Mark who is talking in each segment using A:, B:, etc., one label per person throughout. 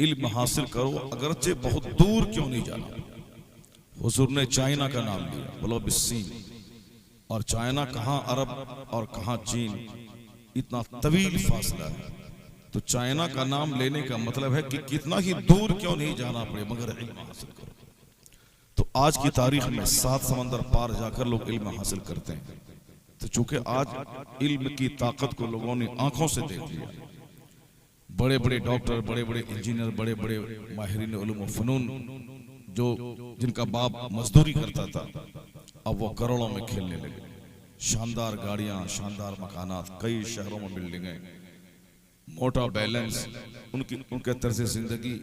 A: इल्म हासिल करो, अगरचे बहुत दूर क्यों नहीं जाना। हुजूर ने चाइना का नाम लिया, बोलो बिस्सीन, और चाइना कहाँ अरब और कहाँ चीन, इतना तवील फासला है। तो चाइना का नाम लेने का मतलब है कि कितना ही दूर क्यों नहीं जाना पड़े मगर इल्म हासिल करो। तो आज की तारीख में 7 समंदर पार जाकर लोग इल्म हासिल करते हैं। तो चूंकि आज इल्म की ताकत को लोगों ने आंखों से देख लिया, बड़े बड़े डॉक्टर, बड़े बड़े इंजीनियर, बड़े बड़े माहिरीन उलूम व फनून जो जिनका बाप मजदूरी करता था, अब वो करोड़ों में खेलने लगे। शानदार गाड़ियां, शानदार मकानात, कई शहरों में बिल्डिंगें, मोटा बैलेंस, उनके तर्ज जिंदगी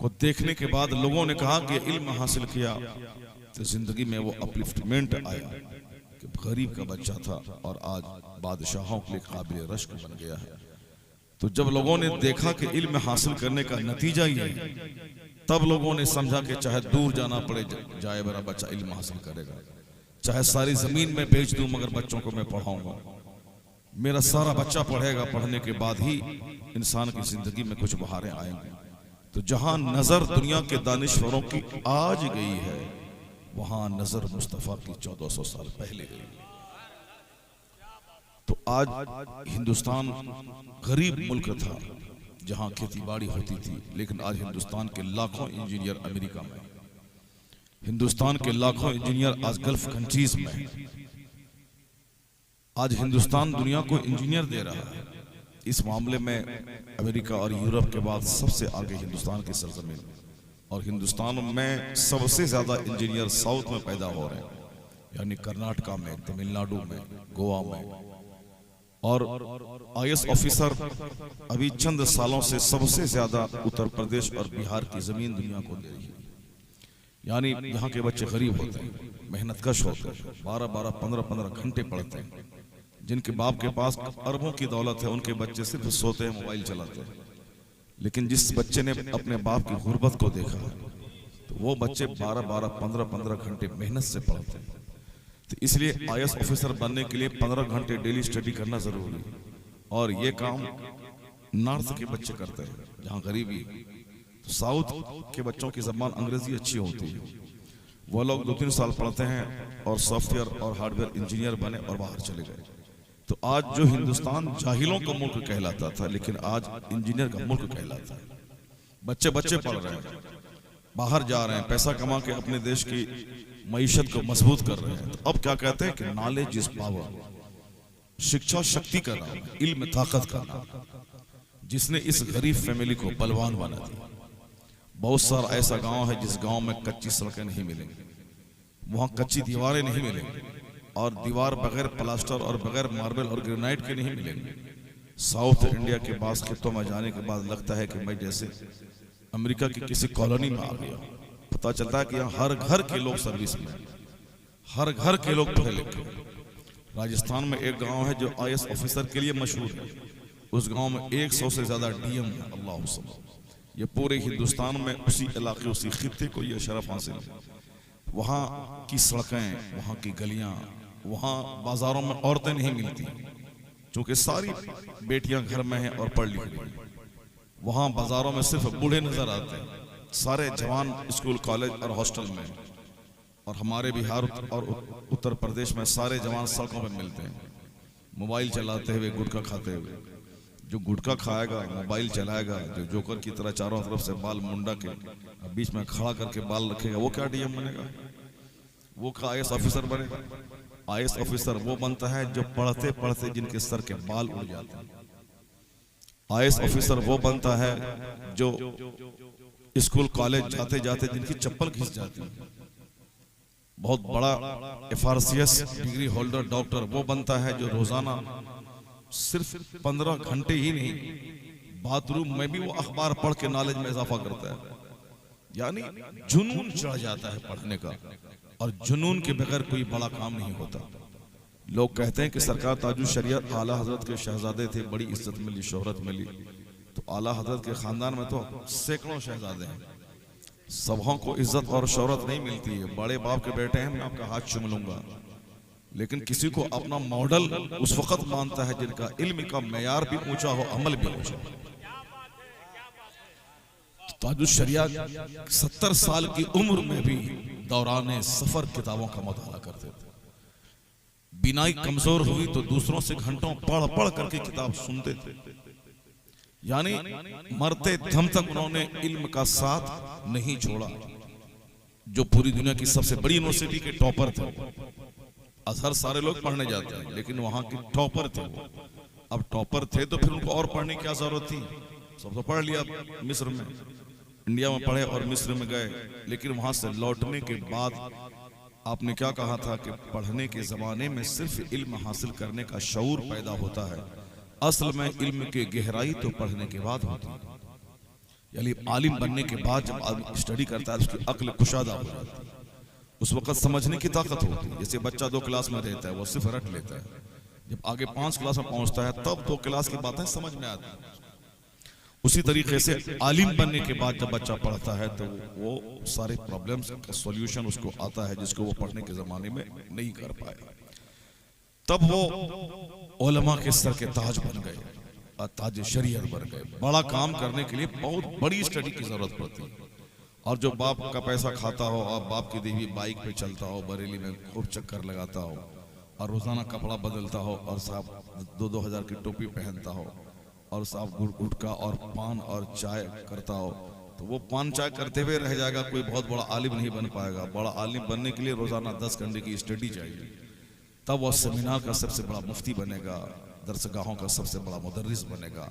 A: को देखने के बाद लोगों ने कहा कि इल्म हासिल किया तो जिंदगी में वो अपलिफ्टमेंट आया कि गरीब का बच्चा था और आज बादशाहों के लिए काबिल रश्क बन गया है। तो जब लोगों ने देखा कि इल्म हासिल करने का नतीजा ये है, तब लोगों ने समझा कि चाहे दूर जाना पड़े जाए मेरा बच्चा इल्म हासिल करेगा, चाहे सारी जमीन में बेच दूं मगर बच्चों को मैं पढ़ाऊंगा, मेरा सारा बच्चा पढ़ेगा, पढ़ने के बाद ही इंसान की जिंदगी में कुछ बहारें आएंगी। तो जहां नजर दुनिया के दानिश्वरों की आज गई है, वहां नजर मुस्तफा की 1400 साल पहले गई। तो आज हिंदुस्तान गरीब मुल्क था जहां खेती बाड़ी होती थी, लेकिन आज हिंदुस्तान के लाखों इंजीनियर अमेरिका में, हिंदुस्तान के लाखों इंजीनियर आज गल्फ कंट्रीज में। आज हिंदुस्तान दुनिया को इंजीनियर दे रहा है। इस मामले में अमेरिका और यूरोप के बाद सबसे आगे हिंदुस्तान की सरजमीन, और हिंदुस्तान में सबसे ज्यादा इंजीनियर साउथ में पैदा हो रहे हैं, यानी कर्नाटका में, तमिलनाडु में, गोवा में। और आईएएस ऑफिसर अभी चंद सालों से सबसे ज्यादा उत्तर प्रदेश और बिहार की जमीन दुनिया को दे रही है। यानी यहाँ के बच्चे गरीब होते हैं, मेहनतकश होते हैं, 12-12, 15-15 घंटे पढ़ते हैं। जिनके बाप के पास अरबों की दौलत है, उनके बच्चे सिर्फ सोते हैं, मोबाइल चलाते हैं। लेकिन जिस बच्चे ने अपने बाप की गुर्बत को देखा, तो वो बच्चे 12-12, 15-15 घंटे मेहनत से पढ़ते हैं। तो इसलिए आईएएस ऑफिसर बनने के लिए 15 घंटे डेली स्टडी करना जरूरी है। और ये काम नॉर्थ के बच्चे करते हैं जहाँ गरीबी। तो साउथ के बच्चों की जबान अंग्रेजी अच्छी होती है, वो लोग 2-3 साल पढ़ते हैं और सॉफ्टवेयर और हार्डवेयर इंजीनियर बने और बाहर चले गए। तो आज जो हिंदुस्तान जाहिलों का मुल्क कहलाता था, लेकिन आज इंजीनियर का मुल्क कहलाता है। बच्चे पढ़ रहे हैं, बाहर जा रहे हैं, पैसा कमा के अपने देश की मईशत को मजबूत कर रहे हैं। तो अब क्या कहते हैं कि नॉलेज इज पावर, शिक्षा शक्ति का नाम है, इल्म ताकत का नाम, जिसने इस गरीब फैमिली को बलवान बना दिया। बहुत सारा ऐसा गांव है जिस गांव में कच्ची सड़कें नहीं मिलेंगी, वहां कच्ची दीवारें नहीं मिलेंगी, और दीवार बगैर प्लास्टर और बगैर मार्बल और ग्रेनाइट के नहीं मिलेंगे। साउथ इंडिया के पास खित्तों में जाने के बाद लगता है कि मैं जैसे अमेरिका की किसी कॉलोनी में आ गया। पता चलता है कि यहाँ हर घर के लोग सर्विस में, हर घर के लोग पढ़े लिखे। राजस्थान में एक गांव है जो आईएएस ऑफिसर के लिए मशहूर है, उस गांव में 100 से ज्यादा डीएम है। अल्लाह हुस्न। ये पूरे हिंदुस्तान में उसी इलाके, उसी खित्ते को ये शरफ हासिल है। वहाँ की सड़कें, वहाँ की गलियां, वहाँ बाजारों में औरतें नहीं मिलती क्योंकि सारी बेटियां घर में हैं और पढ़ लिख रही। वहाँ बाजारों में सिर्फ बूढ़े नजर आते हैं, सारे जवान स्कूल, कॉलेज और हॉस्टल में। और हमारे बिहार और उत्तर प्रदेश में सारे जवान सड़कों पर मिलते हैं, मोबाइल चलाते हुए, गुटखा खाते हुए। जो गुटखा खाएगा, मोबाइल चलाएगा, जो जोकर की तरह चारों तरफ से बाल मुंडा के बीच में खड़ा करके बाल रखेगा, वो क्या डीएम बनेगा? वो क्या आईएएस ऑफिसर बनेगा? आईएएस ऑफिसर वो बनता है जो पढ़ते पढ़ते जिनके सर के बाल उड़ जाते हैं। आईएएस ऑफिसर वो बनता है जो स्कूल कॉलेज जाते जाते जिनकी चप्पल घिस जाती है। बहुत बड़ा एफआरसीएस डिग्री होल्डर डॉक्टर वो बनता है जो रोजाना सिर्फ 15 घंटे ही नहीं, बाथरूम में भी वो अखबार पढ़ के नॉलेज में इजाफा करता है। यानी जुनून चढ़ जाता है पढ़ने का, और जुनून के बगैर कोई बड़ा काम नहीं होता। लोग कहते हैं कि सरकार ताजुल शरीयत आला हजरत के शहजादे थे, बड़ी इज्जत मिली, शोहरत मिली। तो आला हजरत के खानदान में तो सैकड़ों शहजादे हैं, सबों को इज्जत और शोहरत नहीं मिलती है। बड़े बाप के बेटे हैं, मैं आपका हाथ चूम लूंगा, लेकिन किसी को अपना मॉडल उस वक्त मानता है जिनका इल्म का मेयार भी ऊंचा हो, अमल भी ऊंचा हो। ताजुश शरिया 70 साल की उम्र में भी दौरान सफर किताबों का मुताला करते थे। बिनाई कमजोर हुई तो दूसरों से घंटों पढ़ पढ़ करके किताब सुनते थे। यानी मरते दम तक उन्होंने इल्म का साथ नहीं छोड़ा। जो पूरी दुनिया की सबसे बड़ी यूनिवर्सिटी के टॉपर थे, अजहर सारे लोग पढ़ने जाते हैं, लेकिन वहां के टॉपर थे वो। अब टॉपर थे तो फिर उनको और पढ़ने की क्या जरूरत थी? सब तो पढ़ लिया मिस्र में, इंडिया में पढ़े और मिस्र में गए। लेकिन वहां से लौटने के बाद आपने क्या कहा था कि पढ़ने के जमाने में सिर्फ इल्म हासिल करने का शऊर पैदा होता है, असल में इल्म की गहराई तो पढ़ने के बाद होती है। यानी आलिम बनने के बाद जब आदमी स्टडी करता है उसकी अक्ल कुशादा हो जाती है, उस वक्त समझने की ताकत होती है। जैसे बच्चा 2 क्लास में रहता है वो सिर्फ रट लेता है, जब आगे 5 क्लास में पहुंचता है तब 2 क्लास की बातें समझ में आती हैं। उसी तरीके से आलिम बनने के बाद जब बच्चा पढ़ता है तो वो सारे प्रॉब्लम्स का सॉल्यूशन उसको आता है जिसको वो पढ़ने के जमाने में नहीं कर पाए। तब वो उलमा के सर के ताज बन गए और ताज शरीयत बन गए। बड़ा काम करने के लिए बहुत बड़ी स्टडी की जरूरत पड़ती है। और जो बाप का पैसा खाता हो और बाप की दी हुई बाइक पे चलता हो, बरेली में खूब चक्कर लगाता हो और रोजाना कपड़ा बदलता हो और साहब 2-2 हज़ार की टोपी पहनता हो और साहब गुटखा और पान और चाय करता हो, तो वो पान चाय करते हुए रह जाएगा, कोई बहुत बड़ा आलिम नहीं बन पाएगा। बड़ा आलिम बनने के लिए रोजाना 10 घंटे की स्टडी चाहिए, तब वो सेमिनार का सबसे बड़ा मुफ्ती बनेगा, दरसगाहों का सबसे बड़ा मुदर्रिस बनेगा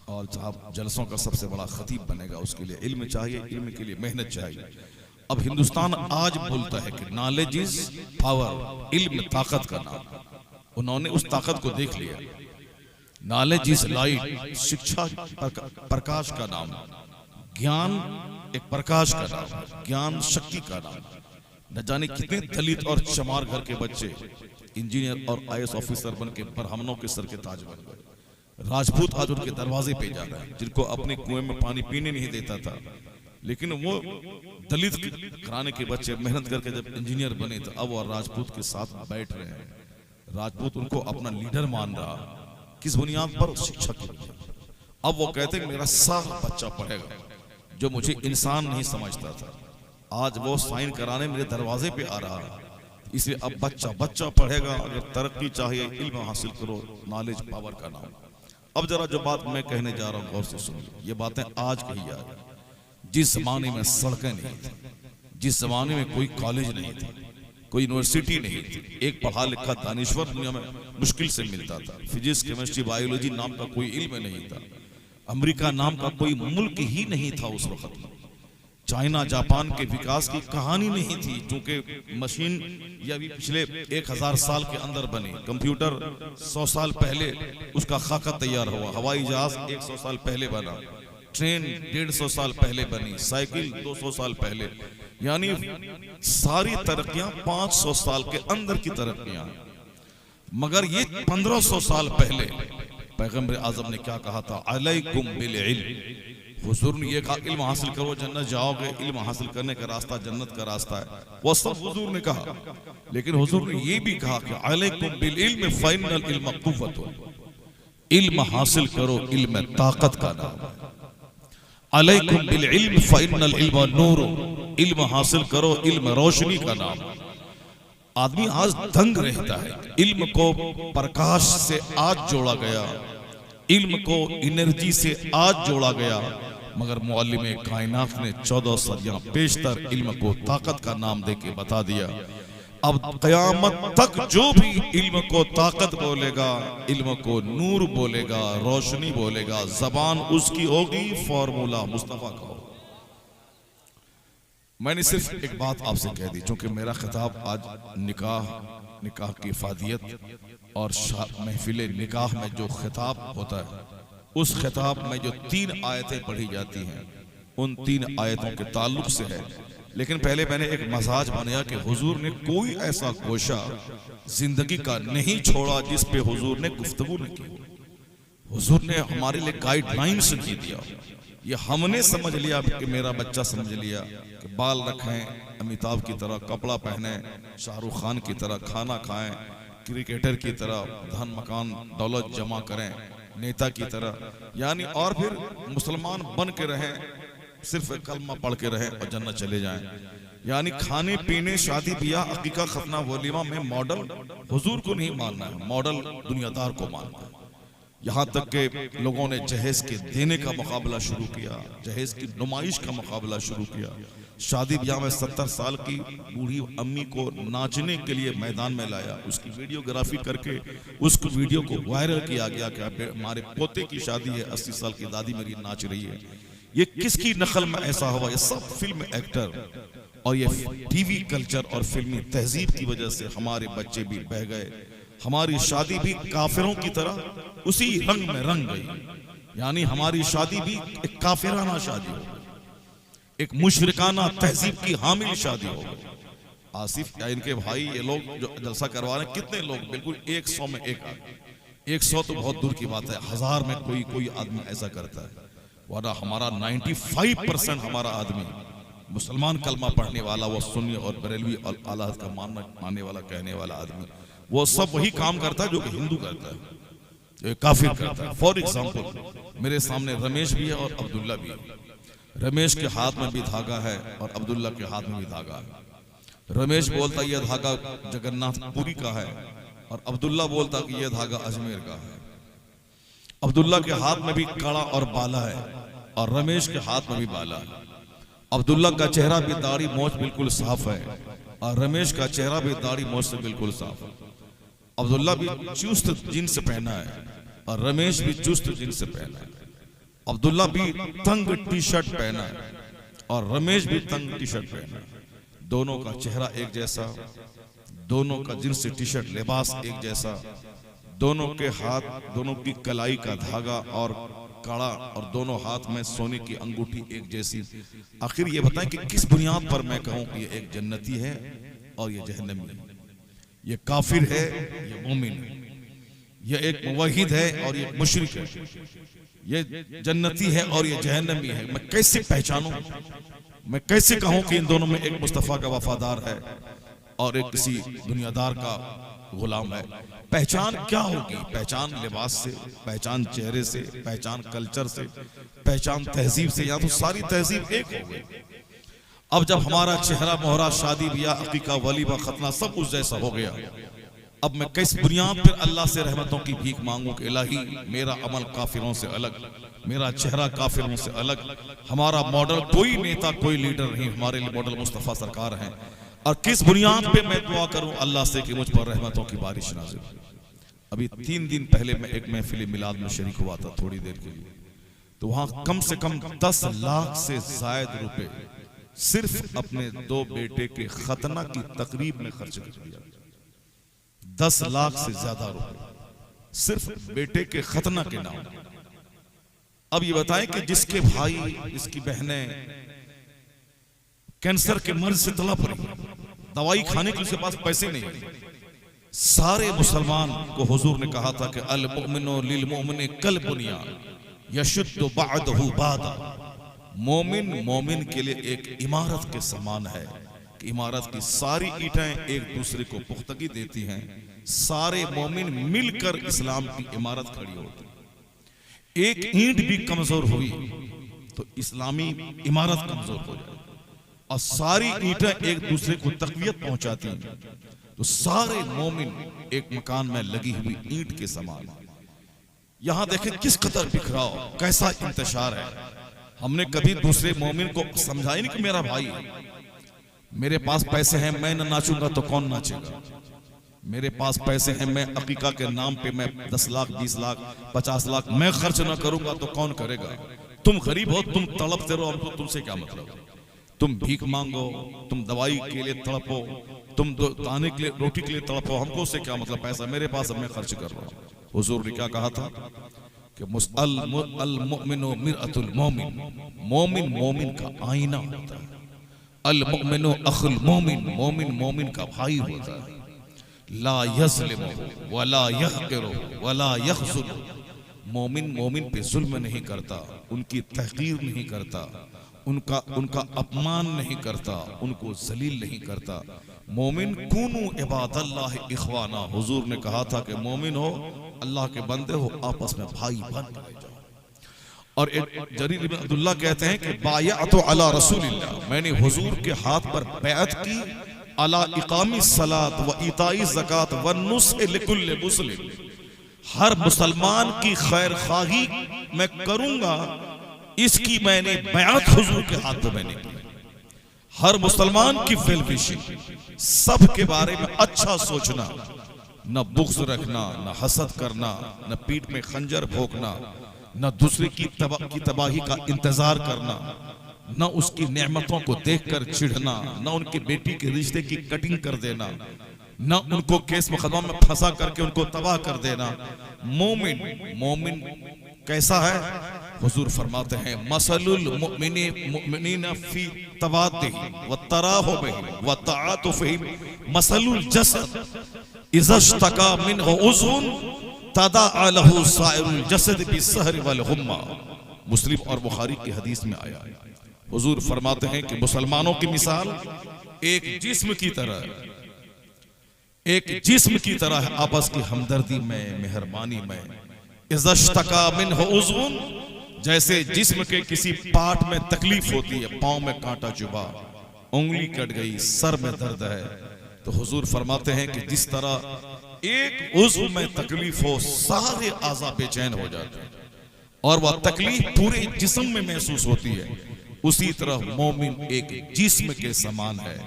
A: और साहब जलसों का सबसे बड़ा खतीब बनेगा। उसके लिए इल्म चाहिए, इल्म के लिए मेहनत चाहिए। अब हिंदुस्तान आज बोलता है कि नॉलेज इज पावर, इल्म ताकत का नाम। उन्होंने उस ताकत को देख लिया। नॉलेज इज लाइट, शिक्षा प्रकाश का नाम, ज्ञान एक प्रकाश का नाम, ज्ञान शक्ति का नाम। न जाने कितने दलित और चमार घर के बच्चे इंजीनियर और IAS ऑफिसर बन के ब्राह्मणों के सर के ताज बन गए। राजपूत आज उनके दरवाजे पे जा रहे हैं, जिनको अपने कुएं में पानी पीने नहीं देता था, लेकिन वो दलित घराने के बच्चे मेहनत करके जब इंजीनियर बने तो अब वो राजपूत के साथ बैठ रहे हैं। राजपूत उनको अपना लीडर मान रहा। किस बुनियाद पर? शिक्षा की बुनियाद। अब वो कहते हैं मेरा सारा बच्चा पढ़ेगा, जो मुझे इंसान नहीं समझता था, आज वो साइन कराने मेरे दरवाजे पे आ रहा है। इसलिए अब बच्चा बच्चा पढ़ेगा। अगर तरक्की चाहिए इल्म हासिल करो, नॉलेज पावर का नाम। अब जरा जो बात मैं कहने जा रहा हूँ गौर से सुनिए। ये बातें आज कही जा रही। जिस जमाने में सड़कें नहीं थी, जिस जमाने में कोई कॉलेज नहीं था, कोई यूनिवर्सिटी नहीं थी, एक पढ़ा लिखा दानिश्वर दुनिया में मुश्किल से मिलता था। फिजिक्स, केमिस्ट्री, बायोलॉजी नाम का कोई इल्म नहीं था। अमेरिका नाम का कोई मुल्क ही नहीं था उस वक्त में। चाइना जापान के विकास की कहानी नहीं थी, क्योंकि मशीन ये अभी पिछले 1000 साल के अंदर बनी। कंप्यूटर 100 साल पहले उसका खाका तैयार हुआ, हवाई जहाज 100 साल पहले बना, ट्रेन 150 साल पहले बनी, साइकिल 200 साल पहले। यानी सारी तरक्कियां 500 साल के अंदर की तरक्कियां। मगर ये 1500 साल पहले पैगंबर आजम ने क्या कहा था? अलैकुम बिल इल्म। हुजूर ने ये कहा इल्म हासिल करो जन्नत जाओगे, इल्म हासिल करने का रास्ता जन्नत का रास्ता है। वो सब हुजूर ने कहा, लेकिन हुजूर ने ये भी कहा कि अलैकुम बिल इल्म फइन्नल इल्म कुव्वतुन। इल्म हासिल करो, इल्म ताकत का नाम है। अलैकुम बिल इल्म फइन्नल इल्म नूर। इल्म हासिल करो, इल्म रोशनी का नाम। आदमी आज दंग रहता है। इल्म को प्रकाश से आज जोड़ा गया, इल्म को एनर्जी से आज जोड़ा गया, मगर मुअल्लिम कायनात ने 14 सदियां पेशतर इल्म को ताकत का नाम देके बता दिया। अब कयामत तक जो भी इल्म को ताकत बोलेगा, इल्म को नूर बोलेगा, रोशनी बोलेगा, जबान उसकी होगी फॉर्मूला मुस्तफा का। मैंने सिर्फ एक बात आपसे कह दी, क्योंकि मेरा खिताब आज निकाह की इफादियत और महफिल निकाह में जो खिताब होता है, उस खिताब में जो 3 आयतें पढ़ी जाती हैं, उन 3 आयतों के ताल्लुक से है। लेकिन पहले मैंने एक मजाज बनाया कि हुजूर ने कोई ऐसा गोशा जिंदगी का नहीं छोड़ा जिस पे हुजूर ने गुफ्तगू नहीं की। हुजूर ने हमारे लिए गाइडलाइंस नहीं दिया। ये हमने समझ लिया कि मेरा बच्चा समझ लिया कि बाल रखें अमिताभ की तरह, कपड़ा पहने शाहरुख खान की तरह, खाना खाएं क्रिकेटर की तरह, धन मकान दौलत जमा करें नेता की तरह, यानी और फिर मुसलमान बन के रहें सिर्फ कलमा पढ़ के रहें और जन्नत चले जाएं। यानी खाने पीने, शादी ब्याह, अकीका, खतना, वलीमा में मॉडल हुजूर को नहीं मानना है, मॉडल दुनियादार को मानना है। यहाँ तक के लोगों ने जहेज के देने का मुकाबला शुरू किया, जहेज की नुमाइश का मुकाबला शुरू किया। शादी ब्याह में 70 साल की बूढ़ी अम्मी को नाचने के लिए मैदान में लाया, उसकी वीडियोग्राफी करके उस वीडियो को वायरल किया गया कि हमारे पोते की शादी है, 80 साल की दादी मेरी नाच रही है। ये किसकी नकल में ऐसा हुआ? ये सब फिल्म एक्टर और ये टीवी कल्चर और फिल्मी तहजीब की वजह से हमारे बच्चे भी बह गए, हमारी शादी भी काफिरों की तरह उसी रंग में रंग गई। यानी हमारी शादी भी एक काफिराना शादी हो, एक मुशरिकाना तहजीब की हामिल शादी हो। आसिफ या इनके भाई ये लोग जो जलसा करवा रहे हैं, कितने लोग? बिल्कुल 100 में एक आदमी। 100 तो बहुत दूर की बात है, 1000 में कोई आदमी ऐसा करता है। वरना हमारा 95% हमारा आदमी मुसलमान कलमा पढ़ने वाला, वो सुन्नी और बरेलवी और आला हज़रत का मानने वाला, कहने वाला आदमी, वो सब वही काम करता है जो कि हिंदू करता है, जो काफिर करता है। फॉर एग्जाम्पल मेरे सामने रमेश भी है और अब्दुल्ला भी है। रमेश के हाथ में भी धागा है और अब्दुल्ला के हाथ में भी धागा है। रमेश बोलता ये धागा जगन्नाथपुरी का है और अब्दुल्ला बोलता कि ये धागा अजमेर का है। अब्दुल्ला के हाथ में भी कड़ा और बाला है और रमेश के हाथ में भी बाला है। अब्दुल्ला का चेहरा भी दाढ़ी मोछ बिल्कुल साफ है और रमेश का चेहरा भी दाढ़ी मोछ से बिल्कुल साफ है। अब्दुल्ला भी चुस्त जींस पहना है और रमेश भी चुस्त जींस पहना है। अब्दुल्ला भी तंग टी शर्ट पहना है और रमेश भी तंग टी शर्ट पहना है। दोनों का चेहरा एक जैसा, दोनों का जींस टी शर्ट लिबास एक जैसा, दोनों के हाथ, दोनों की कलाई का धागा और कड़ा और दोनों हाथ में सोने की अंगूठी एक जैसी। आखिर ये बताएं कि किस बुनियाद पर मैं कहूं कि ये एक जन्नती है और ये जहन्नमी है, ये काफिर है, ये मोमिन है, ये एक मुवहिद है और ये मुशरिक है, ये जन्नती है और ये जहन्नमी है। मैं कैसे पहचानूं? मैं कैसे कहूं कि इन दोनों में एक मुस्तफा का वफादार है और एक किसी दुनियादार का गुलाम है? पहचान क्या होगी? पहचान लिबास से, पहचान चेहरे से, पहचान कल्चर से, पहचान तहजीब से, या तो सारी तहजीब एक हो गई। अब जब हमारा चेहरा मोहरा, शादी ब्याह, अकीका, वलीमा, खतना सब उस जैसा हो गया, अब मैं किस बुनियाद पर अल्लाह से रहमतों की भीख मांगूं कि इलाही मेरा अमल काफिरों से अलग, मेरा चेहरा काफिरों से अलग, हमारा मॉडल कोई नेता कोई लीडर नहीं, हमारे लिए मॉडल मुस्तफा सरकार हैं। और किस बुनियाद पे मैं दुआ करूं अल्लाह से कि मुझ पर रहमतों की बारिश नाज़िल हो। अभी 3 दिन पहले मैं एक महफिल मिलाद में शरीक हुआ था थोड़ी देर के लिए, तो वहां कम से कम 10 लाख से जायद रुपए सिर्फ अपने 2 बेटे के खतना की तकरीब में खर्च कर दिया। 10 लाख से ज्यादा रुपए सिर्फ बेटे के खतना के नाम। अब ये बताएं कि जिसके भाई, जिसकी बहनें कैंसर के मर्ज से तड़प रही, दवाई खाने के उसके पास पैसे नहीं, सारे मुसलमान को हुजूर ने कहा था कि अल मुमिनो लिल मुमिन कल बुनियान यशुद्दु बअदहु बादा। मोमिन मोमिन के लिए एक इमारत के समान है कि इमारत की सारी ईंटें एक दूसरे को पुख्तगी देती हैं, सारे मोमिन मिलकर इस्लाम की इमारत खड़ी होती। एक ईंट भी कमजोर हुई तो इस्लामी इमारत कमजोर हो जाए, और सारी ईंटें एक दूसरे को तकवीयत पहुंचाती हैं तो सारे मोमिन एक मकान में लगी हुई ईंट के समान। यहां देखें किस कदर बिखराव, कैसा इंतशार है। हमने कभी दूसरे मोमिन को समझाया नहीं कि मेरा भाई है, मेरे पास पैसे हैं, मैं न नाचूंगा तो कौन नाचेगा, मेरे पास पैसे हैं, मैं अकीका के नाम पे मैं 10 लाख 20 लाख 50 लाख मैं खर्च ना करूंगा तो कौन करेगा। तुम गरीब हो, तुम तड़पते रहो, हमको तुमसे क्या मतलब। तुम भीख मांगो, तुम दवाई के लिए तड़पो, तुम दाने के लिए, रोटी के लिए तड़पो, हमको उससे क्या मतलब। पैसा मेरे पास, मैं खर्च कर रहा हूं। हुजूर ने क्या कहा था कि अल मुमिनु मिरअतुल मोमिन, मोमिन मोमिन का आईना होता है। अल मुमिनु अखुल मोमिन, मोमिन मोमिन का भाई होता है। ला यज़लिमु वला यहक़िरु वला यख़ज़ुलु, मोमिन मोमिन पे जुल्म नहीं करता, उनकी तहक़ीर नहीं करता, उनका अपमान नहीं करता, उनको जलील नहीं करता। मोमिन कुनू इबादल्लाह इख़वाना, हुजूर ने कहा था कि मोमिन हो, अल्लाह के बंदे हो, आपस में भाई बन जाओ। और जरीर इब्न अब्दुल्लाह कहते हैं कि बायअतु अला रसूलिल्लाह, मैंने हुजूर के हाथ पर बैअत की, अला इकामी सलात व इताई ज़कात व नुस्ह लिकुल्ल मुस्लिम, हर मुसलमान की खैर खाही मैं करूंगा, इसकी मैंने बैअत हुजूर के हाथ पर मैंने की। हर मुसलमान की वेल विशिंग, सब के बारे में अच्छा सोचना, न बुग़्ज़ रखना, न हसद करना, न पीठ में खंजर भोंकना, न दूसरे की तबाही का इंतजार करना, न उसकी नेमतों को देखकर चिढ़ना, न उनकी बेटी के रिश्ते की कटिंग कर देना, न उनको केस मुकदमा में फंसा करके उनको तबाह कर देना। मोमिन कैसा है? हुजूर फरमाते हैं मसलुल मुमिनीना फी तवाद्दिही व तराहुबिही व तआतुफिही मसलुल जसद इज़ा इश्तका मिनहु उज़्वुन तदाअ लहु साइरुल जसद बिस्सहर वल हुम्मा। मुस्लिम और बुखारी की हदीस में आया है, हुजूर फरमाते हैं कि मुसलमानों की मिसाल एक जिस्म की तरह है, आपस की हमदर्दी में, मेहरबानी में। इज़ा इश्तका मिनहु उज़्वुन, जैसे जिस्म के किसी पार्ट में तकलीफ होती है, पांव में कांटा चुभा, उंगली कट गई, सर में दर्द है, तो हुजूर फरमाते हैं कि जिस तरह एक उज़्व में तकलीफ हो सारे आज़ा बेचैन हो जाते हैं और वह तकलीफ पूरे जिस्म में महसूस होती है, उसी तरह मोमिन एक जिस्म के समान है,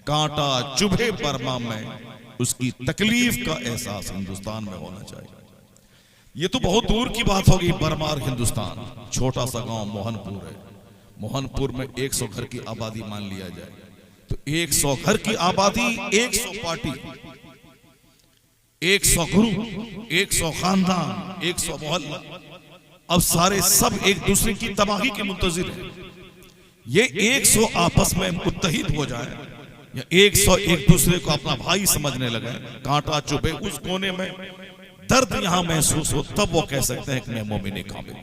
A: कांटा चुभे बर्मा में उसकी तकलीफ का एहसास हिंदुस्तान में होना चाहिए। ये तो बहुत दूर की बात होगी, बर्मा और हिंदुस्तान, छोटा सा गांव मोहनपुर है, मोहनपुर में 100 घर की आबादी मान लिया जाए तो 100 घर की आबादी, 100 पार्टी, 100 गुरु, 100 खानदान, 100 मोहल्ला, अब सारे सब एक दूसरे की तबाही के मुंतजिर हैं। ये 100 आपस में मुत्तहिद हो जाए या 100 एक दूसरे को अपना भाई समझने लगे, कांटा चुभे उस कोने में, दर्द यहां महसूस हो, तब वो कह सकते हैं कि मैं मोमिन कामिल।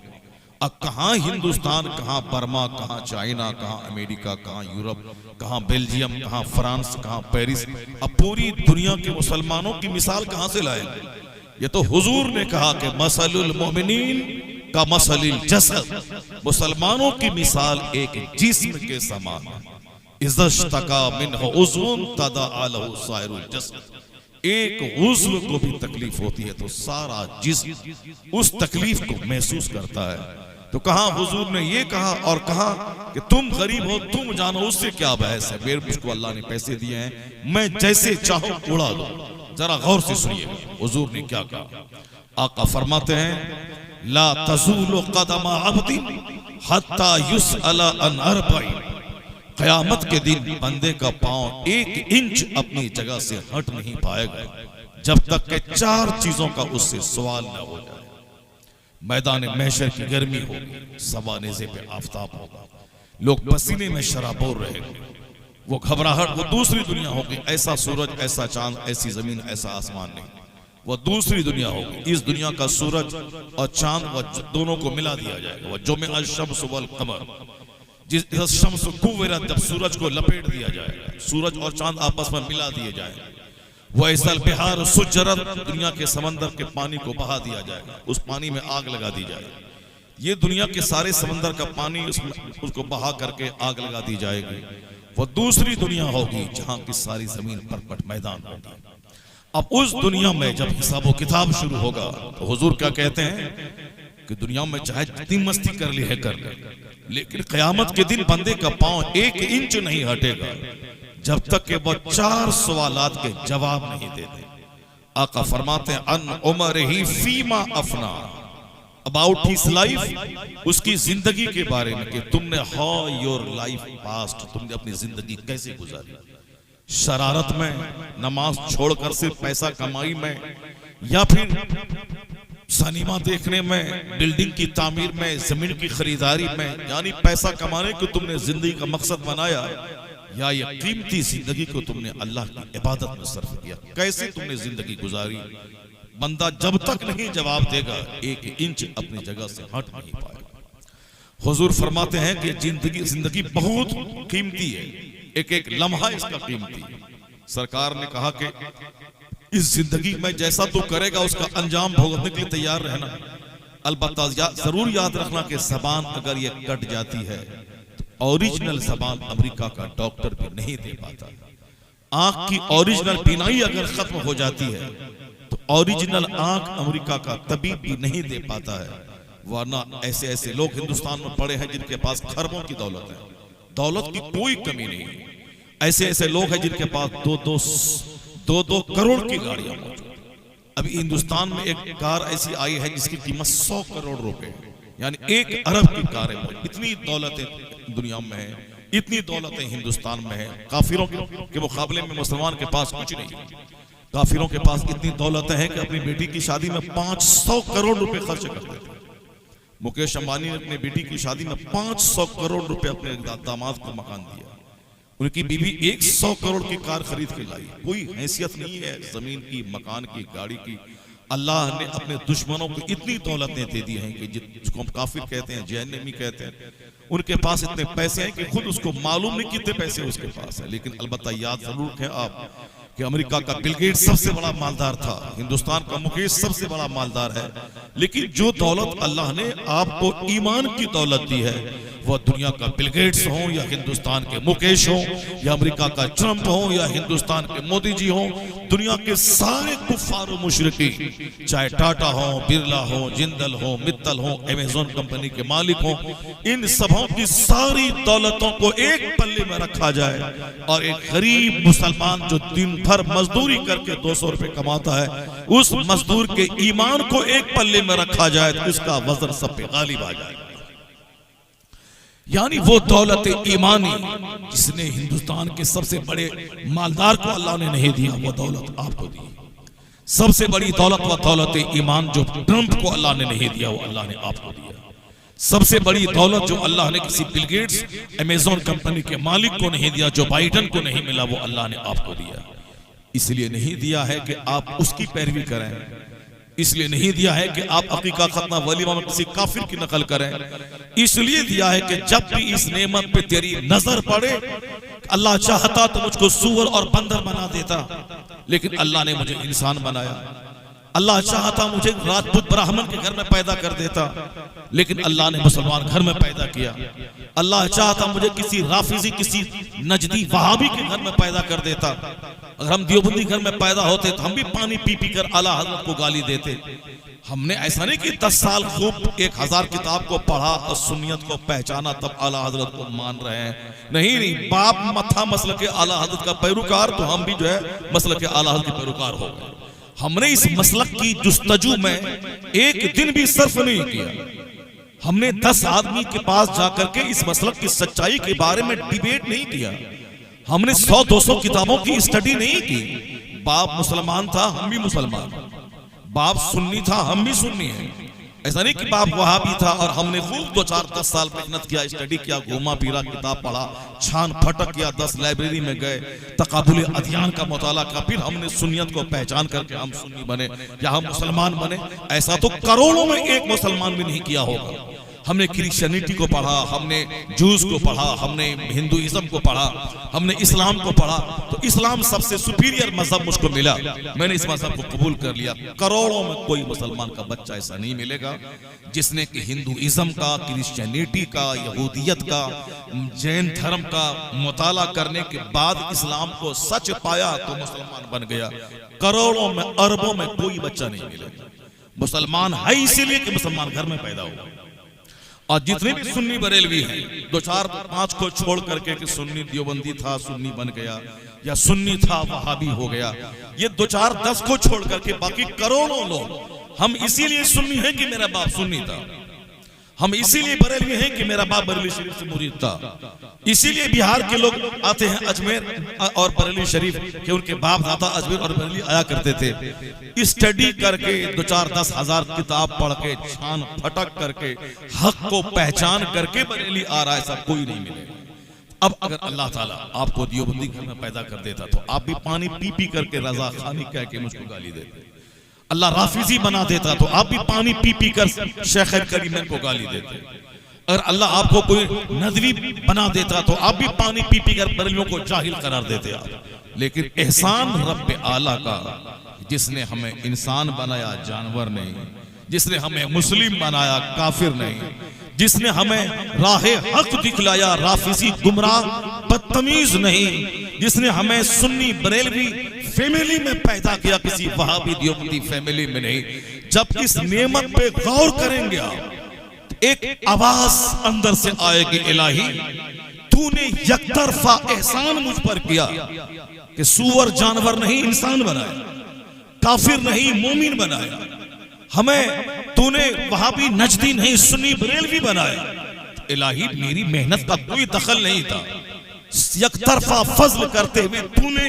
A: अब कहां हिंदुस्तान, कहां बर्मा, कहां चाइना, कहां अमेरिका, कहां यूरोप, कहां बेल्जियम, कहां फ्रांस, कहां पेरिस, अब पूरी दुनिया के मुसलमानों की मिसाल कहां से लाए? ये तो हुजूर ने कहा कि मसलुल मोमिनीन का मसलिल जसद, मुसलमानों की मिसाल एक जिस्म के समान है। इज़ा इश्तका मिनहु उज़्वुन तदाअ लहु साइरुल जसद, एक उज़्व को भी तकलीफ होती है तो सारा जिस्म उस तकलीफ को महसूस करता है। तो कहा हुजूर ने ये कहा और कहा कि तुम गरीब हो, तुम जानो, उससे क्या बहस है, मेरे मुझको अल्लाह ने पैसे दिए हैं, मैं जैसे चाहूं उड़ा दो। जरा गौर से सुनिए हुजूर ने क्या कहा। आका फरमाते हैं ला तज़ूलु क़दमा अब्दिन हत्ता युसअला अन अर्बईन, क़यामत के दिन बंदे का पांव 1 इंच अपनी जगह से हट नहीं पाएगा जब तक के 4 चीजों का उससे सवाल न हो जाए। मैदान महशर की गर्मी होगी, सवानेज़े पे आफताब होगा, लोग पसीने में शराबोर रहेंगे, वो घबराहट, वो दूसरी दुनिया होगी। ऐसा सूरज, ऐसा चांद, ऐसी जमीन, ऐसा आसमान नहीं, वो दूसरी दुनिया होगी। इस दुनिया का सूरज और चांद दोनों को मिला दिया जाएगा। वह जुमिअ शम्स वल कमर, जिस शम्स कुव्विरत, जब सूरज को लपेट दिया जाएगा, सूरज और चांद आपस में मिला दिए जाएंगे। वैसल बिहार सुज्जरत, दुनिया के समंदर के पानी को बहा दिया जाएगा, उस पानी में आग लगा दी जाएगी। ये दुनिया के सारे समंदर का पानी उसको बहा करके आग लगा दी जाएगी। वो दूसरी दुनिया होगी जहां की सारी जमीन पर मैदान होगा। अब उस दुनिया में जब हिसाब किताब शुरू होगा तो हुजूर क्या कहते हैं कि दुनिया में चाहे जितनी मस्ती कर ली है कर ले, लेकिन क़यामत के दिन बंदे का पांव 1 इंच नहीं हटेगा जब तक कि वह 4 सवालात के जवाब नहीं देते। आका फरमाते हैं अन उमरिही फीमा अफना, अबाउट हिज लाइफ, उसकी जिंदगी के बारे में कि तुमने हाउ योर लाइफ पास्ट, तुमने अपनी जिंदगी कैसे गुजारी, शरारत में, नमाज छोड़कर सिर्फ पैसा कमाई में, या फिर सिनेमा देखने में, बिल्डिंग की तामीर में, जमीन की खरीदारी में, यानी पैसा कमाने को तुमने जिंदगी का मकसद बनाया, या ये कीमती जिंदगी को तुमने अल्लाह की इबादत में सर्फ किया, कैसे तुमने जिंदगी गुजारी। बंदा जब तक नहीं जवाब देगा 1 इंच अपनी जगह से हट नहीं पाएगा। हुजूर फरमाते हैं कि जिंदगी बहुत कीमती है, एक एक लम्हा इसका कीमती है। सरकार ने कहा कि इस जिंदगी में जैसा तू करेगा उसका अंजाम भुगतने के लिए तैयार रहना। अलबत्ता जरूर याद रखना कि जबान अगर ये कट जाती है तो ओरिजिनल जबान अमेरिका का डॉक्टर भी नहीं दे पाता। आंख की ओरिजिनल बीनाई अगर खत्म हो जाती है तो ओरिजिनल आंख अमेरिका का तबीब भी नहीं दे पाता है। वरना ऐसे ऐसे लोग हिंदुस्तान में पड़े हैं जिनके पास खरबों की दौलत है, दौलत की कोई कमी नहीं। ऐसे ऐसे लोग हैं जिनके पास दो करोड़ की गाड़ियां मौजूद। अभी हिंदुस्तान में एक कार ऐसी आई है जिसकी कीमत 100 करोड़ रुपए, यानी 1 अरब की कार है। इतनी दौलतें दुनिया में है, इतनी दौलतें हिंदुस्तान में है। काफिरों के मुकाबले में मुसलमान के पास कुछ नहीं। काफिरों के पास इतनी दौलतें हैं कि अपनी बेटी की शादी में 500 करोड़ रुपए खर्च करते थे। मुकेश अंबानी ने अपनी बेटी की शादी में 500 करोड़ रुपए अपने दामाद को मकान दिया। उनकी बीवी 100 करोड़ की कार खरीद के लाई। कोई हैसियत नहीं है जमीन की, मकान की, गाड़ी की। अल्लाह ने अपने दुश्मनों को इतनी दौलतें दे दी हैं कि जिसको हम काफिर कहते हैं, जहन्नमी कहते हैं, उनके पास इतने पैसे हैं कि खुद उसको मालूम नहीं कितने पैसे उसके पास है। लेकिन अलबत्ता याद जरूर रखें आप कि अमेरिका का बिल गेट्स सबसे बड़ा मालदार था, हिंदुस्तान का मुकेश सबसे बड़ा मालदार है। लेकिन जो दौलत अल्लाह ने आपको ईमान की दौलत दी है, वह दुनिया का बिल गेट्स हो या हिंदुस्तान के मुकेश हो या अमेरिका का ट्रंप हो या हिंदुस्तान के मोदी जी हो, दुनिया के सारे कुफ्फार मुशरिकी, चाहे टाटा हो, बिरला हो, जिंदल हो, मित्तल हो, अमेज़न कंपनी के मालिक हो, इन सबों की सारी दौलतों को एक पल्ले में रखा जाए और एक गरीब मुसलमान जो दिन भर मजदूरी करके 200 रुपए कमाता है, उस मजदूर के ईमान को एक पल्ले में रखा जाए तो इसका वजन सब पे गालिब आ जाएगा। यानी वो दौलत ईमानी जिसने हिंदुस्तान के सबसे बड़े मालदार को अल्लाह ने नहीं दिया, वो दौलत आपको दी। सबसे बड़ी दौलत व दौलत ईमान जो ट्रंप को अल्लाह ने नहीं दिया, वो अल्लाह ने आपको दिया। सबसे बड़ी दौलत जो अल्लाह ने किसी बिल गेट्स, अमेज़न कंपनी के मालिक को नहीं दिया, जो बाइडन को नहीं मिला, वो अल्लाह ने आपको दिया। इसलिए नहीं दिया है कि आप उसकी पैरवी करें, इसलिए नहीं दिया है कि आप अकीका खतना वलीमा में किसी काफिर की नकल करें। इसलिए दिया है कि जब भी इस नेमत पे तेरी नजर पड़े, अल्लाह चाहता तो मुझको सूअर और बंदर बना देता, लेकिन अल्लाह ने मुझे इंसान बनाया। अल्लाह चाहता मुझे राजपूत ब्राह्मण के घर में पैदा कर देता, लेकिन अल्लाह ने मुसलमान घर में पैदा किया। अल्लाह चाहता मुझे किसी राफिजी, किसी नजदी वहाबी के घर में पैदा कर देता। अगर हम देवबंदी घर में पैदा होते तो हम भी पानी पी पी कर आला हज़रत को गाली देते। हमने ऐसा नहीं कि 10 साल खूब 1000 किताब को पढ़ा और सुन्नियत को पहचाना तब आला हज़रत को मान रहे हैं। नहीं, बाप मथा मसल के आला हज़रत का पैरोकार, तो हम भी जो है मसल के आला हज़रत के पैरोकार हो गए। हमने इस मसलक की जुस्तजू में एक दिन भी सर्फ नहीं किया। हमने 10 आदमी के पास जाकर के इस मसलक की सच्चाई के बारे में डिबेट नहीं किया। हमने 100-200 किताबों की स्टडी नहीं की। बाप मुसलमान था, हम भी मुसलमान। बाप सुन्नी था, हम भी सुन्नी हैं। ऐसा नहीं कि बाप वहाबी था और हमने खूब 2-4-10 साल मेहनत किया, स्टडी किया, घूमा फिरा, किताब पढ़ा, छान फटक किया, 10 लाइब्रेरी में गए, तकाबुल अदियान का मुताला किया, फिर हमने सुन्नियत को पहचान करके हम सुन्नी बने या हम मुसलमान बने। ऐसा तो करोड़ों में एक मुसलमान भी नहीं किया होगा। हमने क्रिश्चियनिटी को पढ़ा, हमने जूस को पढ़ा, हमने हिंदुइज्म को पढ़ा, हमने इस्लाम को पढ़ा, तो इस्लाम सबसे सुपीरियर मजहब मुझको मिला, मैंने इस मजहब को कबूल कर लिया। करोड़ों में कोई मुसलमान का बच्चा ऐसा नहीं मिलेगा जिसने कि हिंदुइज्म का, क्रिश्चियनिटी का, यहूदियत का, जैन धर्म का मुताला करने के बाद इस्लाम को सच पाया तो मुसलमान बन गया। करोड़ों में, अरबों में कोई बच्चा नहीं मिलेगा। मुसलमान है इसीलिए कि मुसलमान घर में पैदा हो। और जितने भी सुन्नी बरेलवी हैं, 2-4-5 को छोड़ करके कि सुन्नी देवबंदी था, सुन्नी बन गया, या सुन्नी था वहाबी हो गया, ये 2-4-10 को छोड़ करके बाकी करोड़ों लोग हम इसीलिए सुन्नी हैं कि मेरा बाप सुन्नी था, हम इसीलिए बरेलवी हैं कि मेरा बाप बरेली शरीफ से मुरीद था, इसीलिए बिहार के लोग आते हैं अजमेर और बरेली शरीफ के उनके बाप दादा अजमेर और बरेली आया करते थे। स्टडी करके 2-4-10 हजार किताब पढ़ के, छान फटक करके, हक को पहचान करके बरेली आ रहा है, सब कोई नहीं मिलेगा। अब अगर अल्लाह ताला आपको देवबंदी घर में पैदा कर देता तो आप भी पानी पी पी करके रजा खानी कह के मुझको गाली देते। अल्लाह राफिजी बना देता तो आप भी पानी पी पी कर शेख करीम को गाली देते। अगर अल्लाह आपको कोई नदवी बना देता तो आप भी पानी पी पी कर बरेलियों को जाहिल करार देते आप। लेकिन एहसान रब्बे आला का, जिसने हमें इंसान बनाया, जानवर नहीं, जिसने हमें मुस्लिम बनाया काफिर नहीं, जिसने हमें राहे हक दिखलाया राफिजी गुमराह बदतमीज नहीं, जिसने हमें सुन्नी बरेलवी फैमिली में पैदा किया, किसी वहाबी देवबंदी फैमिली में नहीं। जब इस नेमत पे गौर करेंगे आप, एक आवाज अंदर से आएगी, इलाही तूने यकतरफा एहसान मुझ पर किया कि सूअर जानवर नहीं इंसान बनाया, काफिर नहीं मोमिन बनाया, हमें तूने वहाबी नजदी नहीं सुन्नी बरेलवी बनाया। इलाही मेरी मेहनत का कोई दखल नहीं था, यकतरफा फजल करते हुए तूने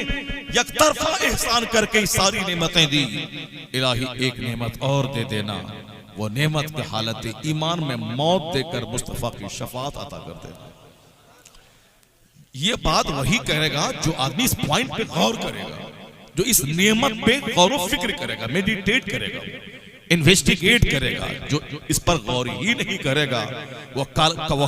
A: यकतरफा एहसान करके सारी नेमतें दी। इलाही एक नेमत और दे देना, वो नेमत की हालत ईमान में मौत देकर मुस्तफा की शफाअत अता कर देना। ये बात वही करेगा जो आदमी इस पॉइंट पे गौर करेगा, जो इस नेमत पे गौर व फिक्र करेगा, मेडिटेट करेगा, इन्वेस्टिगेट करेगा। जो इस पर गौर ही नहीं करेगा, वो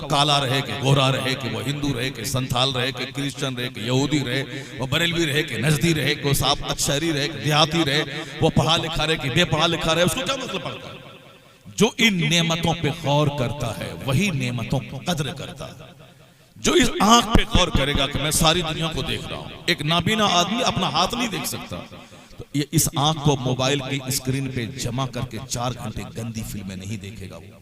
A: काला रहे कि गोरा रहे, कि वो हिंदू रहे कि संथाल रहे, कि क्रिश्चियन रहे कि यहूदी रहे, वो बरेलवी रहे कि नजदी रहे, को साफ अक्षरी रहे कि देहाती रहे, वो पढ़ा लिखा रहे कि बेपढ़ा लिखा रहे, उसको क्या मतलब पड़ता है? जो इन नेमतों पे गौर करता है वही नेमतों को कद्र करता है। जो इस आंख पे गौर करेगा कि मैं सारी दुनिया को देख रहा हूं, एक नाबीना आदमी अपना हाथ नहीं देख सकता, तो ये इस आंख को मोबाइल की स्क्रीन पे जमा करके 4 घंटे गंदी फिल्में नहीं देखेगा वो,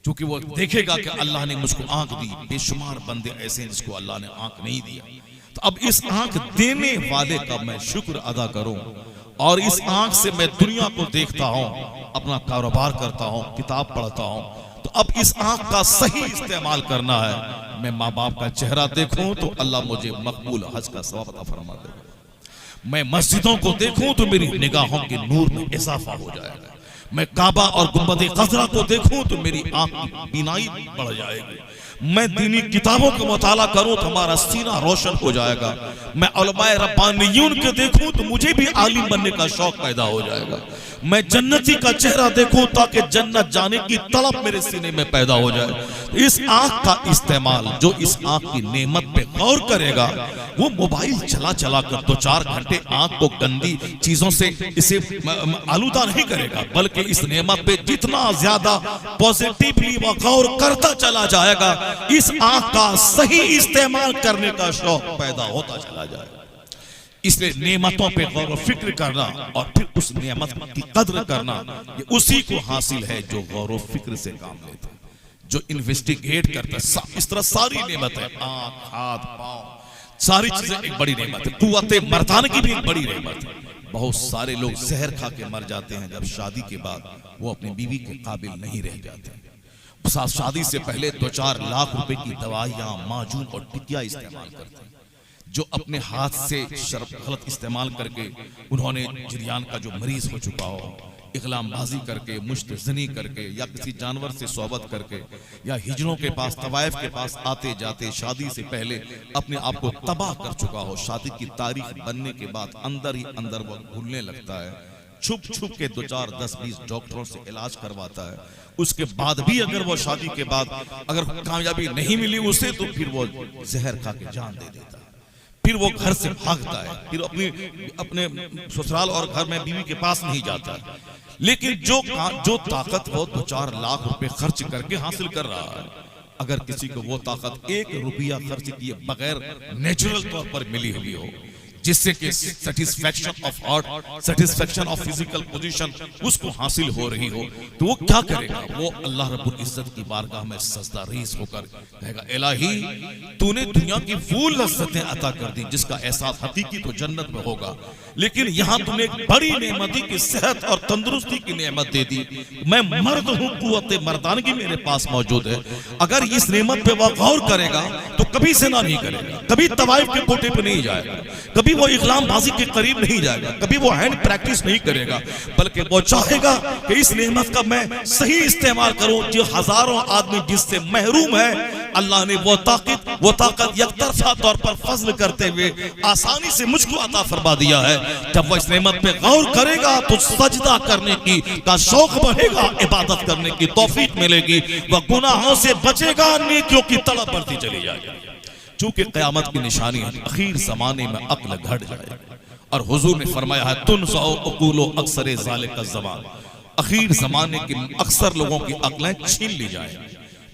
A: क्योंकि वो देखेगा कि अल्लाह ने मुझको आंख दी। बेशुमार बंदे ऐसे हैं जिसको अल्लाह ने आंख नहीं दिया। तो अब इस आंख देने वाले का मैं शुक्र अदा करूं, और इस आंख से मैं दुनिया को देखता हूं, अपना कारोबार करता हूं, किताब पढ़ता हूं। तो अब इस आंख का सही इस्तेमाल करना है। मैं माँ बाप का चेहरा देखूं तो अल्लाह मुझे मकबूल हज का सवाब अता फरमा दे। मैं मस्जिदों को देखूं तो मेरी निगाहों के नूर में इजाफा हो जाएगा। मैं काबा और गुंबद खजरा को देखूं तो मेरी आंख की बीनाई बढ़ जाएगी। मैं दीनी किताबों का मुताला करूं तो हमारा सीना रोशन हो जाएगा। मैं उलमाए रब्बानियून के देखूं तो मुझे भी आलिम बनने का शौक पैदा हो जाएगा। मैं जन्नती का चेहरा देखूं ताकि जन्नत जाने की तलब मेरे सीने में पैदा हो जाए। इस आंख का इस्तेमाल, जो इस आंख की नेमत पे गौर करेगा, वो मोबाइल चला चला कर 2-4 घंटे आंख को गंदी चीजों से इसे आलूदा नहीं करेगा, बल्कि इस नेमत पे जितना ज्यादा पॉजिटिवली वो गौर करता चला जाएगा, इस आंख का सही इस्तेमाल करने का शौक पैदा होता चला जाएगा। इसलिए नेमतों पे गौर व फिक्र करना और फिर उस नेमत की कद्र करना, ये उसी को हासिल है जो गौर व फिक्र से काम लेता है, जो इन्वेस्टिगेट करता है। इस तरह सारी नेमतें, आंख, हाथ, पांव, सारी चीजें एक बड़ी नेमत है। कुव्वते मर्दान की भी एक बड़ी नेमत है। बहुत सारे लोग जहर खा के मर जाते हैं जब शादी के बाद वो अपनी बीवी के काबिल नहीं रह जाते। शादी से पहले 2-4 लाख रुपए की दवाइयां, माजून और टिकिया इस्तेमाल करते हैं, जो अपने हाथ से गलत इस्तेमाल करके उन्होंने जिरियान का जो मरीज हो चुका हो, इगलामबाजी करके, मुश्तजनी करके, या किसी जानवर से सोबत करके, या हिजड़ों के पास, तवायफ के पास आते जाते शादी से पहले अपने आप को तबाह कर चुका हो। शादी की तारीख बनने के बाद अंदर ही अंदर वो भूलने लगता है, छुप छुप के 2-4, 10-20 डॉक्टरों से इलाज करवाता है। उसके बाद भी अगर वो शादी के बाद अगर कामयाबी नहीं मिली उसे, तो फिर वो जहर खा के जान दे देता है। फिर वो घर से भागता है, फिर अपने ससुराल और घर में बीवी के पास नहीं जाता है। लेकिन जो ताकत वो 2-4 लाख रुपए खर्च करके हासिल कर रहा है, अगर किसी को वो ताकत 1 रुपया खर्च किए बगैर नेचुरल तौर पर मिली हुई हो, जिससे कि satisfaction of heart, satisfaction of physical position उसको हासिल हो रही हो, तो वो क्या करेगा? वो अल्लाह रब्बुल इज्जत की बारगाह में सजदा रेज़ होकर कहेगा, इलाही तूने दुनिया की वो लज्जतें अता कर दी जिसका एहसास हकीकी तो जन्नत में होगा, लेकिन यहाँ तुम्हें एक बड़ी नेमत की सेहत और तंदुरुस्ती की नेमत दे दी। मैं मर्द हूँ, कुव्वत मर्दानगी मेरे पास मौजूद है। अगर इस नेमत पे वो गौर करेगा तो कभी ज़िना नहीं करेगा, कभी तवाइफ के कोटे पे नहीं जाएगा, कभी वो इस्लामबाजी के करीब नहीं जाएगा, कभी वो हैंड प्रैक्टिस नहीं करेगा, बल्कि वो चाहेगा कि इस नेमत का मैं सही इस्तेमाल करूं। जो हजारों आदमी जिससे महरूम है, अल्लाह ने वो ताकत यकतरफा तौर पर फजल करते हुए आसानी से मुझको अता फरमा दिया है। जब वो इस नेमत पे गौर करेगा तो सजदा करने की का शौक बढ़ेगा, इबादत करने की तौफीक मिलेगी, वह गुनाहों से बचेगा, नेकियों की तलब बढ़ती चली जाएगी। चूंकि क़यामत की निशानी है, आखिर ज़माने में अक्ल घट जाएगी। और हुजूर ने फरमाया है, तुनज़अ उक़ूलु अक्सरे ज़ालिका ज़मान, अखीर जमाने के अक्सर लोगों की अक्लें छीन ली जाए।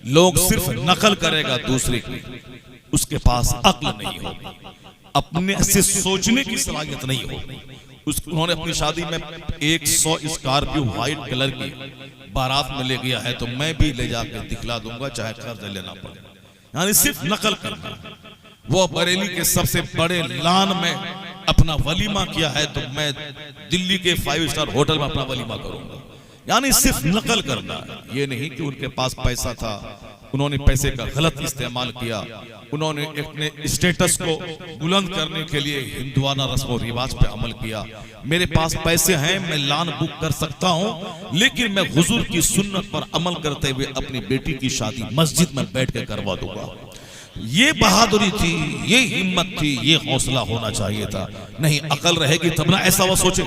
A: लोग सिर्फ नकल करेगा दूसरे की, उसके पास अक्ल नहीं होगी, अपने से सोचने की सलाहियत नहीं होगी। उन्होंने अपनी शादी में 100 स्कॉर्पियो व्हाइट कलर की बारात में ले गया है, तो मैं भी ले जाकर दिखला दूंगा, चाहे कर्ज लेना पड़े। यानी सिर्फ नकल करना। वो बरेली के सबसे बड़े लान में अपना वलीमा किया है, तो मैं दिल्ली के 5 स्टार होटल में अपना वलीमा करूंगा। यानी सिर्फ नकल करना। ये नहीं कि उनके पास पैसा था, उन्होंने पैसे का गलत इस्तेमाल किया, उन्होंने अपने स्टेटस को बुलंद करने के लिए हिंदुआना रस्म और रिवाज पे अमल किया। मेरे पास पैसे हैं, मैं लान बुक कर सकता हूं, लेकिन मैं हुजूर की सुन्नत पर अमल करते हुए अपनी बेटी की शादी मस्जिद में बैठ के करवा दूंगा। ये बहादुरी थी, ये हिम्मत थी, ये हौसला होना चाहिए था। नहीं, अकल रहेगी तब ना ऐसा वो सोचे।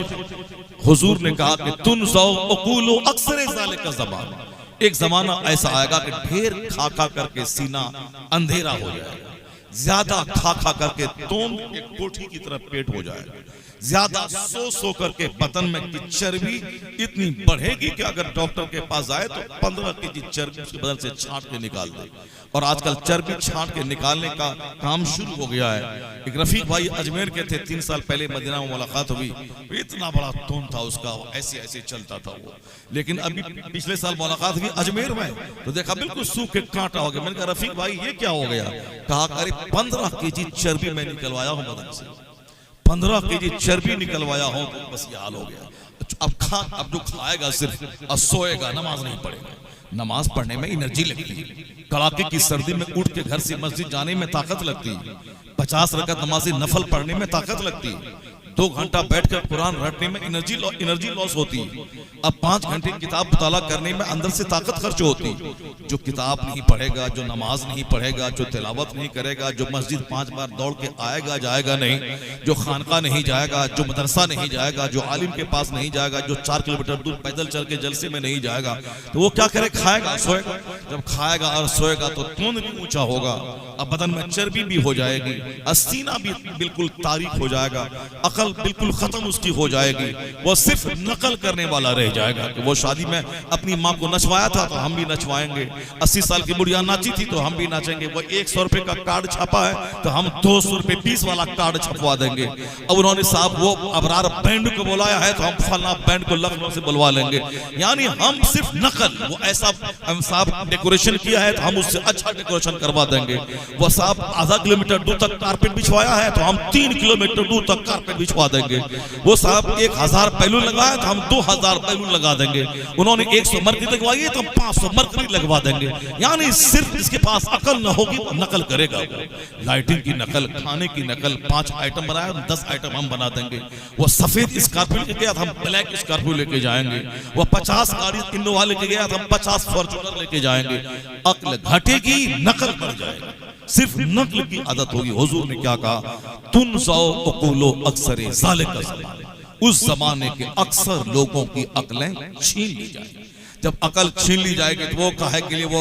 A: हुजूर ने कहा कि तुन जाओ अकूलो अक्सर ज़ालिका ज़मान। एक जमाना ऐसा आएगा कि ढेर खा खा करके सीना अंधेरा हो जाएगा, ज्यादा खा खा करके तोंद एक कोठी की तरफ पेट हो जाएगा, ज्यादा सो करके बदन में की चर्बी इतनी बढ़ेगी कि अगर डॉक्टर के पास जाए तो 15 केजी चर्बी उसके बदन से छांट के निकाल दे। और आजकल चर्बी छांट के निकालने का काम शुरू हो गया है। एक रफीक भाई अजमेर के थे, 3 साल पहले मदीना में मुलाकात हुई, इतना बड़ा तोन था उसका, ऐसे ऐसे चलता था वो। लेकिन अभी पिछले साल मुलाकात हुई अजमेर में, तो देखा बिल्कुल सूख के कांटा हो गया। मैंने कहा रफीक भाई ये क्या हो गया? कहा करीब 15 केजी चर्बी मैं निकलवाया हूँ बदन से, 15 केजी चर्बी निकलवाया हूँ, तो बस ये हाल हो गया। अब जो खाएगा सिर्फ और सोएगा, नमाज नहीं पढ़ेगा। नमाज पढ़ने में एनर्जी लगती है, कड़ाके की सर्दी में उठ के घर से मस्जिद जाने में ताकत लगती है, 50 रकअत नमाज़ी नफल पढ़ने में ताकत लगती है, 2 घंटा बैठकर कुरान रटने में एनर्जी लॉस होती है। अब 5 घंटे किताब मुताला करने में अंदर से ताकत खर्च होती है। जो किताब नहीं पढ़ेगा, जो नमाज नहीं पढ़ेगा, जो तिलावत नहीं करेगा, जो मस्जिद 5 बार दौड़ के आएगा जाएगा नहीं, जो खानका नहीं जाएगा, जो मदरसा नहीं जाएगा, जो आलिम के पास नहीं जाएगा, जो 4 किलोमीटर दूर पैदल चल के जलसे में नहीं जाएगा, तो वो क्या करे? खाएगा सोएगा। जब खाएगा और सोएगा तो तोंद भी ऊंचा होगा, अब बदन में चर्बी भी हो जाएगी, सीना भी बिल्कुल तारीक हो जाएगा, अकल बिल्कुल खत्म उसकी हो जाएगी। वो सिर्फ नकल करने वाला रह जाएगा कि वो शादी में अपनी माँ को नचवाया था तो हम भी नचवाएंगे, 80 साल की बुढ़िया नाची थी तो हम भी नाचेंगे, वो 100 रुपए का कार्ड छापा है तो हम 200 रुपए 20 वाला कार्ड छपवा देंगे। अब उन्होंने साहब वो अबरार बैंड को बुलाया है तो हम फला बैंड को लखनऊ से बुलवा लेंगे। यानी हम सिर्फ नकल, वो ऐसा साहब डेकोरेशन किया है तो हम उससे अच्छा डेकोरेशन करवा देंगे। वो साहब आधा किलोमीटर दूर तक कारपेट बिछवाया है तो हम 3 किलोमीटर दूर तक कारपेट बिछवा देंगे। वो साहब 1000 बैलून लगाया तो हम 2000 बैलून लगा देंगे। उन्होंने 100 मरकरी लगवाई है तो हम 500 मरकरी लगवा देंगे। यानी सिर्फ इसके पास अकल न होगी वो नकल करेगा। वो लाइटिंग की नकल, खाने की नकल, 5 आइटम बनाया 10 आइटम हम बना देंगे। वो सफेद स्कॉर्पियो लेके गया था, हम ब्लैक स्कॉर्पियो लेके जाएंगे। वो 50 गाड़ी इनोवा लेके गया था, हम 50 फॉर्च्यूनर लेके जाएंगे। अक्ल घटेगी, नकल बढ़ जाएगी, सिर्फ नकल की आदत होगी। हुजूर ने क्या कहा? तुन जाओ अकूलो अक्सर ज़ालिका ज़मान। उस जमाने के अक्सर लोगों की अकलें छीन ली जाएंगी। जब अकल छीन ली जाएगी तो वो काहे के लिए वो